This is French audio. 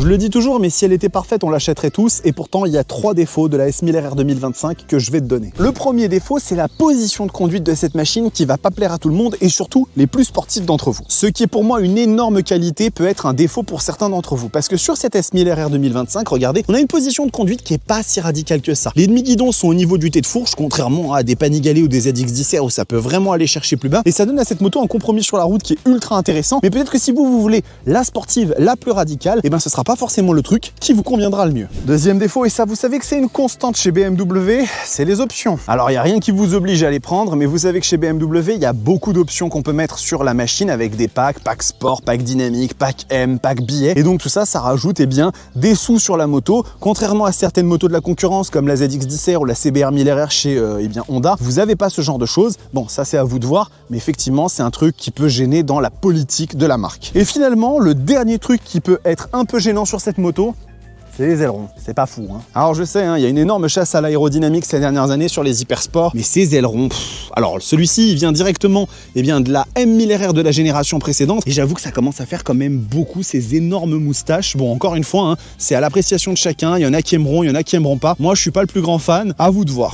Je le dis toujours, mais si elle était parfaite, on l'achèterait tous. Et pourtant, il y a 3 défauts de la S1000RR 2025 que je vais te donner. Le premier défaut, c'est la position de conduite de cette machine qui va pas plaire à tout le monde et surtout les plus sportifs d'entre vous. Ce qui est pour moi une énorme qualité peut être un défaut pour certains d'entre vous. Parce que sur cette S1000RR 2025, regardez, on a une position de conduite qui est pas si radicale que ça. Les demi-guidons sont au niveau du thé de fourche, contrairement à des Panigale ou des ZX10R où ça peut vraiment aller chercher plus bas. Et ça donne à cette moto un compromis sur la route qui est ultra intéressant. Mais peut-être que si vous voulez la sportive, la plus radicale, et ben ce sera pas forcément le truc qui vous conviendra le mieux. Deuxième défaut, et ça vous savez que c'est une constante chez BMW, c'est les options. Alors il n'y a rien qui vous oblige à les prendre, mais vous savez que chez BMW, il y a beaucoup d'options qu'on peut mettre sur la machine avec des packs, pack sport, pack dynamique, pack M, pack billet. Et donc tout ça, ça rajoute des sous sur la moto. Contrairement à certaines motos de la concurrence comme la ZX10R ou la CBR 1000RR chez Honda, vous n'avez pas ce genre de choses. Bon, ça c'est à vous de voir, mais effectivement, c'est un truc qui peut gêner dans la politique de la marque. Et finalement, le dernier truc qui peut être un peu gênant sur cette moto, c'est les ailerons. C'est pas fou, hein. Alors je sais, il y a une énorme chasse à l'aérodynamique ces dernières années sur les hypersports, mais ces ailerons, alors celui-ci, il vient directement de la M1000RR de la génération précédente, et j'avoue que ça commence à faire quand même beaucoup ces énormes moustaches. Bon, encore une fois, c'est à l'appréciation de chacun, il y en a qui aimeront, il y en a qui aimeront pas. Moi, je suis pas le plus grand fan, à vous de voir.